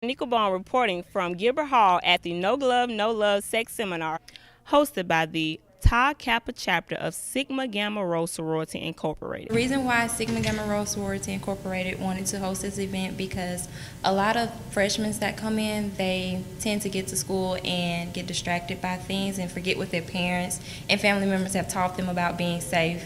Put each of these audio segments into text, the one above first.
Darniqua Bowen reporting from Gilbert Hall at the No Glove, No Love Sex Seminar hosted by the Tau Kappa chapter of Sigma Gamma Rho Sorority Incorporated. The reason why Sigma Gamma Rho Sorority Incorporated wanted to host this event because a lot of freshmen that come in, they tend to get to school and get distracted by things and forget what their parents and family members have taught them about being safe.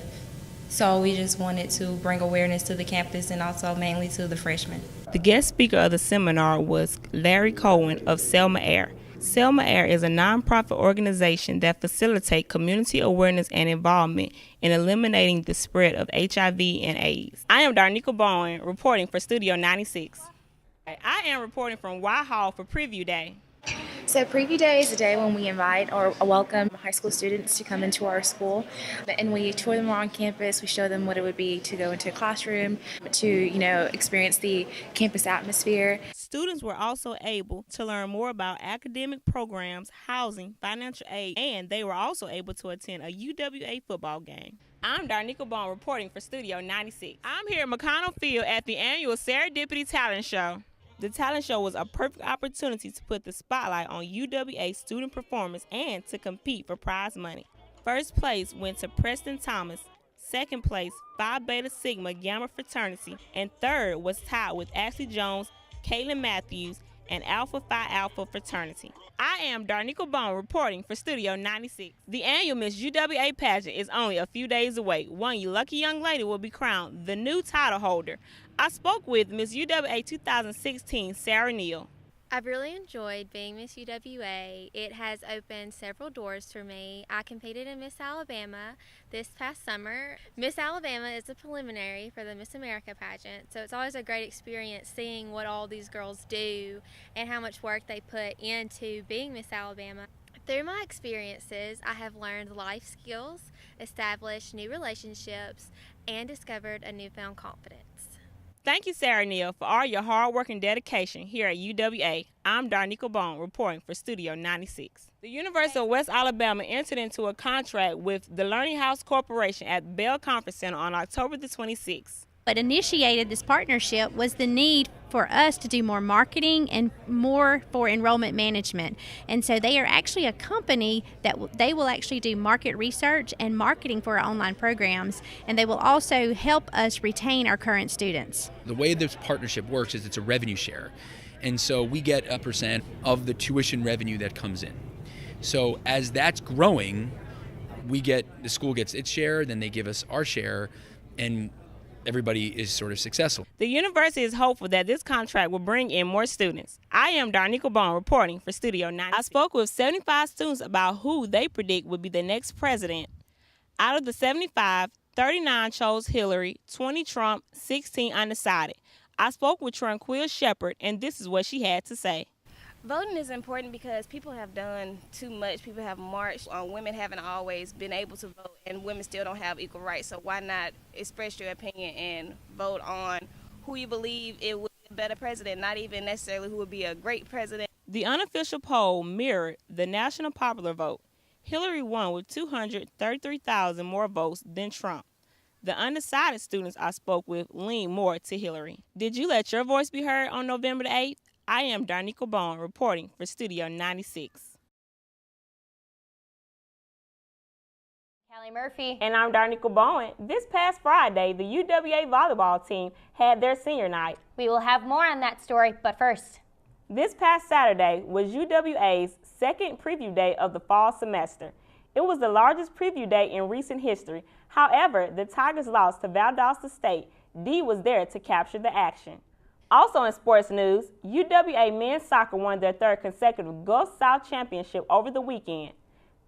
So we just wanted to bring awareness to the campus and also mainly to the freshmen. The guest speaker of the seminar was Larry Cohen of Selma Air. Selma Air is a nonprofit organization that facilitates community awareness and involvement in eliminating the spread of HIV and AIDS. I am Darniqua Bowen reporting for Studio 96. I am reporting from Whitehall for Preview Day. So Preview Day is a day when we invite or welcome high school students to come into our school, and we tour them around campus. We show them what it would be to go into a classroom, to experience the campus atmosphere. Students were also able to learn more about academic programs, housing, financial aid, and they were also able to attend a UWA football game. I'm Darniqua Bowen reporting for Studio 96. I'm here at McConnell Field at the annual Serendipity Talent Show. The talent show was a perfect opportunity to put the spotlight on UWA student performance and to compete for prize money. First place went to Preston Thomas, second place Phi Beta Sigma Gamma Fraternity, and third was tied with Ashley Jones, Caitlin Matthews, and Alpha Phi Alpha Fraternity. I am Darniqua Bowen reporting for Studio 96. The annual Miss UWA pageant is only a few days away. One lucky young lady will be crowned the new title holder. I spoke with Miss UWA 2016, Sarah Neal. I've really enjoyed being Miss UWA. It has opened several doors for me. I competed in Miss Alabama this past summer. Miss Alabama is a preliminary for the Miss America pageant, so it's always a great experience seeing what all these girls do and how much work they put into being Miss Alabama. Through my experiences, I have learned life skills, established new relationships, and discovered a newfound confidence. Thank you, Sarah Neal, for all your hard work and dedication here at UWA. I'm Darniqua Bowen reporting for Studio 96. The University of West Alabama entered into a contract with the Learning House Corporation at Bell Conference Center on October the 26th. What initiated this partnership was the need for us to do more marketing and more for enrollment management. And so they are actually a company that they will actually do market research and marketing for our online programs, and they will also help us retain our current students. The way this partnership works is it's a revenue share. And so we get a percent of the tuition revenue that comes in. So as that's growing, the school gets its share, then they give us our share, and everybody is sort of successful. The university is hopeful that this contract will bring in more students. I am Darniqua Bowen reporting for Studio 9. I spoke with 75 students about who they predict would be the next president. Out of the 75, 39 chose Hillary, 20 Trump, 16 undecided. I spoke with Tranquil Shepard, and this is what she had to say. Voting is important because people have done too much. People have marched on women haven't always been able to vote, and women still don't have equal rights. So why not express your opinion and vote on who you believe it would be a better president, not even necessarily who would be a great president. The unofficial poll mirrored the national popular vote. Hillary won with 233,000 more votes than Trump. The undecided students I spoke with leaned more to Hillary. Did you let your voice be heard on November the 8th? I am Darniqua Bowen reporting for Studio 96. Callie Murphy. And I'm Darniqua Bowen. This past Friday, the UWA volleyball team had their senior night. We will have more on that story, but first. This past Saturday was UWA's second preview day of the fall semester. It was the largest preview day in recent history. However, the Tigers lost to Valdosta State. D was there to capture the action. Also in sports news, UWA men's soccer won their third consecutive Gulf South Championship over the weekend.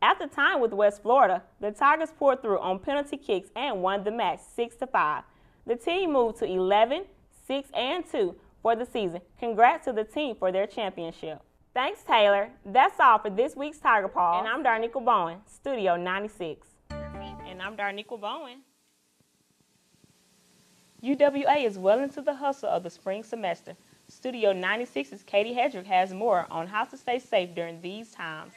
After tying with West Florida, the Tigers poured through on penalty kicks and won the match 6-5. The team moved to 11, 6, and 2 for the season. Congrats to the team for their championship. Thanks, Taylor. That's all for this week's Tiger Paw. And I'm Darniqua Bowen, Studio 96. And I'm Darniqua Bowen. UWA is well into the hustle of the spring semester. Studio 96's Katie Hedrick has more on how to stay safe during these times.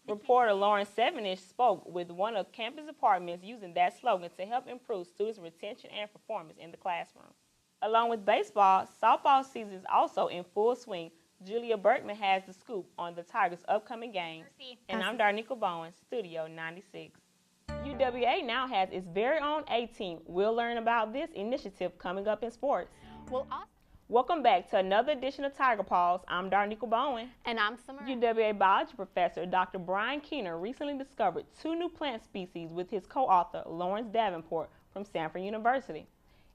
Reporter Lauren Sevenish spoke with one of campus departments using that slogan to help improve students' retention and performance in the classroom. Along with baseball, softball season is also in full swing. Julia Berkman has the scoop on the Tigers' upcoming games. And I'm Darniqua Bowen, Studio 96. UWA now has its very own A-team. We'll learn about this initiative coming up in sports. Welcome back to another edition of Tiger Paws. I'm Darniqua Bowen. And I'm Summer. UWA biology professor Dr. Brian Keener recently discovered 2 new plant species with his co-author Lawrence Davenport from Stanford University.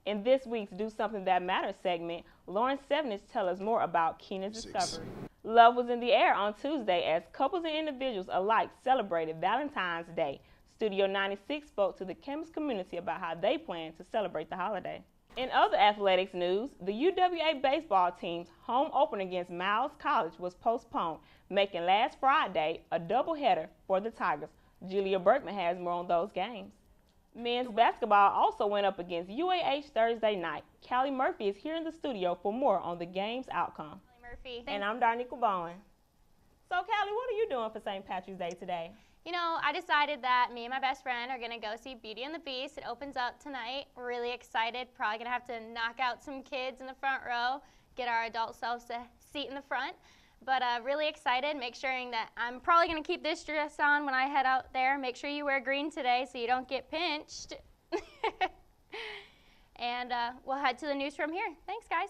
In this week's Do Something That Matters segment, Lawrence Sevenich tells us more about Keener's discovery. Love was in the air on Tuesday as couples and individuals alike celebrated Valentine's Day. Studio 96 spoke to the campus community about how they plan to celebrate the holiday. In other athletics news, the UWA baseball team's home opener against Miles College was postponed, making last Friday a doubleheader for the Tigers. Julia Berkman has more on those games. Men's basketball also went up against UAH Thursday night. Callie Murphy is here in the studio for more on the game's outcome. Murphy. And I'm Darniqua Bowen. So, Callie, what are you doing for St. Patrick's Day today? You know, I decided that me and my best friend are going to go see Beauty and the Beast. It opens up tonight. We're really excited. Probably going to have to knock out some kids in the front row, get our adult selves a seat in the front. But really excited, make sure that I'm probably going to keep this dress on when I head out there. Make sure you wear green today so you don't get pinched. And we'll head to the news from here. Thanks, guys.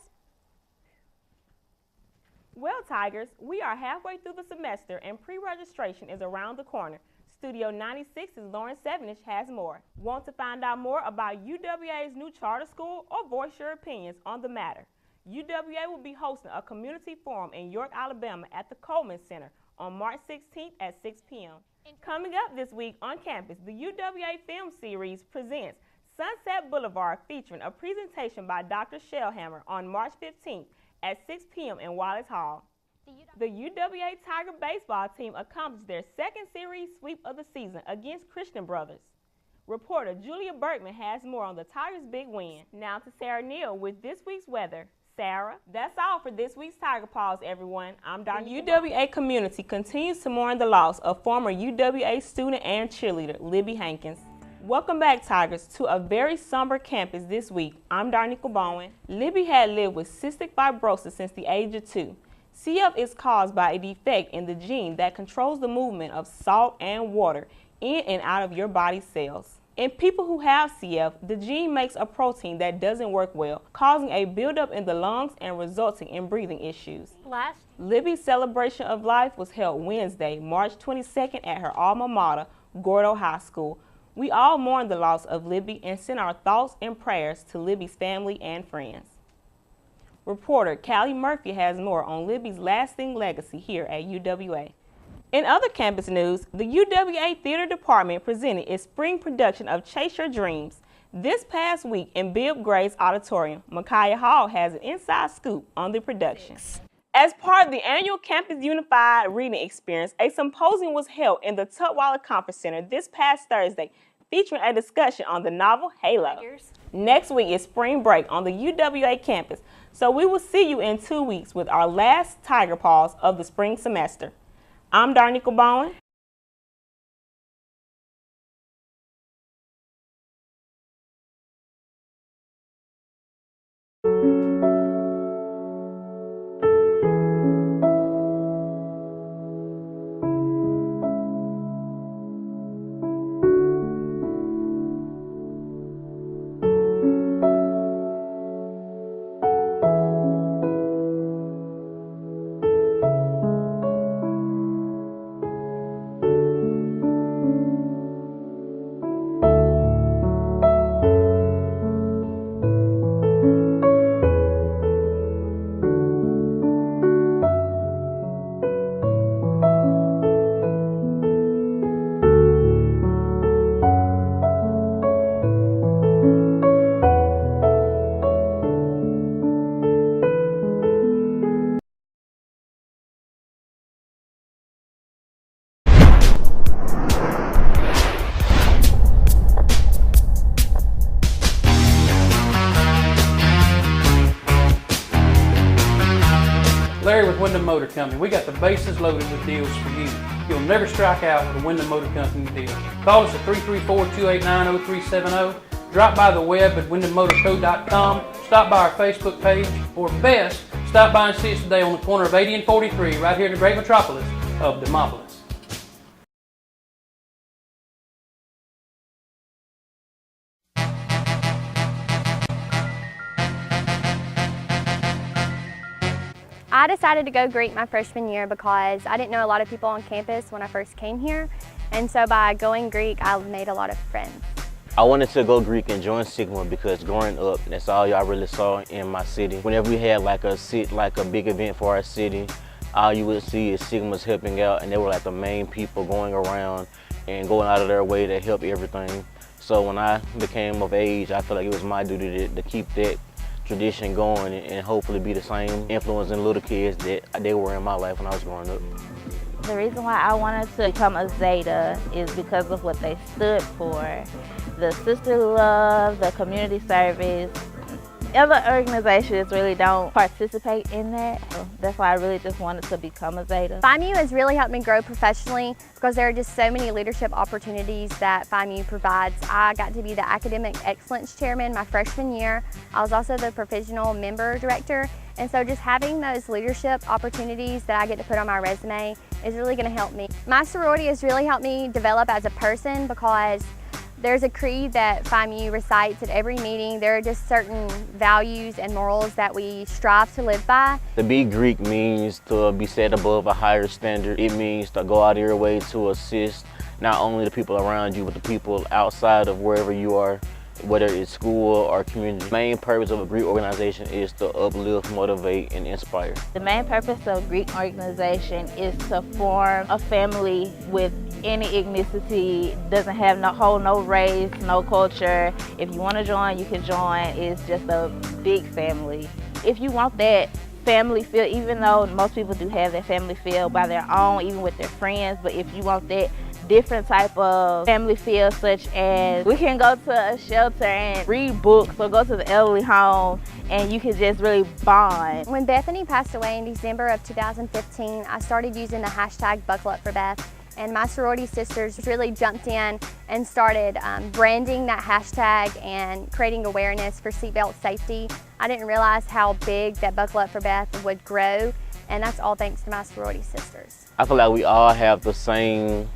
Well, Tigers, we are halfway through the semester and pre-registration is around the corner. Studio 96's Lawrence Sevenich has more. Want to find out more about UWA's new charter school or voice your opinions on the matter? UWA will be hosting a community forum in York, Alabama at the Coleman Center on March 16th at 6 p.m. Coming up this week on campus, the UWA Film Series presents Sunset Boulevard featuring a presentation by Dr. Shellhammer on March 15th at 6 p.m. in Wallace Hall. The UWA Tiger baseball team accomplished their second series sweep of the season against Christian Brothers. Reporter Julia Berkman has more on the Tigers' big win. Now to Sarah Neal with this week's weather. Sarah, that's all for this week's Tiger Paws, everyone. I'm Darniqua. The UWA community continues to mourn the loss of former UWA student and cheerleader Libby Hankins. Welcome back, Tigers, to a very somber campus this week. I'm Darniqua Bowen. Libby had lived with cystic fibrosis since the age of 2. CF is caused by a defect in the gene that controls the movement of salt and water in and out of your body's cells. In people who have CF, the gene makes a protein that doesn't work well, causing a buildup in the lungs and resulting in breathing issues. Libby's celebration of life was held Wednesday, March 22nd at her alma mater, Gordo High School. We all mourn the loss of Libby and send our thoughts and prayers to Libby's family and friends. Reporter Callie Murphy has more on Libby's lasting legacy here at UWA. In other campus news, the UWA Theater Department presented its spring production of Chase Your Dreams. This past week in Bibb Gray's Auditorium, Micaiah Hall has an inside scoop on the production. As part of the annual Campus Unified Reading Experience, a symposium was held in the Tutwiler Conference Center this past Thursday, featuring a discussion on the novel Halo. Next week is spring break on the UWA campus, so we will see you in 2 weeks with our last Tiger Paws of the spring semester. I'm Darniqua Bowen. Larry with Wyndham Motor Company. We got the bases loaded with deals for you. You'll never strike out with a Wyndham Motor Company deal. Call us at 334-289-0370. Drop by the web at wyndhammotorco.com. Stop by our Facebook page. Or best, Stop by and see us today on the corner of 80 and 43 right here in the great metropolis of Demopolis. I decided to go Greek my freshman year because I didn't know a lot of people on campus when I first came here, and so by going Greek I made a lot of friends. I wanted to go Greek and join Sigma because growing up, that's all y'all really saw in my city. Whenever we had like a big event for our city, all you would see is Sigmas helping out, and they were like the main people going around and going out of their way to help everything. So when I became of age, I felt like it was my duty to keep that tradition going and hopefully be the same influence in little kids that they were in my life when I was growing up. The reason why I wanted to become a Zeta is because of what they stood for. The sister love, the community service. Other organizations really don't participate in that. So that's why I really just wanted to become a Zeta. FIMU has really helped me grow professionally because there are just so many leadership opportunities that FIMU provides. I got to be the Academic Excellence Chairman my freshman year. I was also the Provisional Member Director. And so just having those leadership opportunities that I get to put on my resume is really going to help me. My sorority has really helped me develop as a person because there's a creed that FIMU recites at every meeting. There are just certain values and morals that we strive to live by. To be Greek means to be set above a higher standard. It means to go out of your way to assist not only the people around you, but the people outside of wherever you are, whether it's school or community. The main purpose of a Greek organization is to uplift, motivate, and inspire. The main purpose of Greek organization is to form a family with any ethnicity, doesn't have no race, no culture. If you want to join, you can join. It's just a big family. If you want that family feel, even though most people do have that family feel by their own, even with their friends, but if you want that different type of family feel, such as we can go to a shelter and read books or go to the elderly home and you can just really bond. When Bethany passed away in December of 2015, I started using the hashtag Buckle Up for Beth, and my sorority sisters really jumped in and started branding that hashtag and creating awareness for seatbelt safety. I didn't realize how big that Buckle Up for Beth would grow, and that's all thanks to my sorority sisters. I feel like we all have the same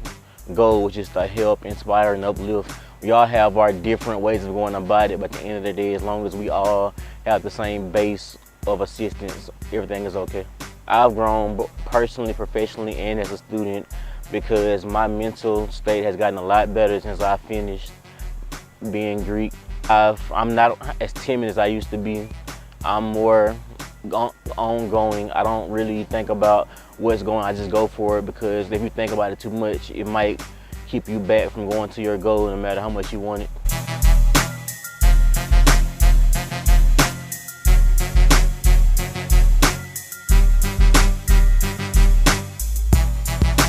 goal, which is to help, inspire, and uplift. We all have our different ways of going about it, but at the end of the day, as long as we all have the same base of assistance, everything is okay. I've grown personally, professionally, and as a student because my mental state has gotten a lot better since I finished being Greek. I'm not as timid as I used to be. I'm more ongoing. I don't really think about what's going on. I just go for it, because if you think about it too much, it might keep you back from going to your goal no matter how much you want it.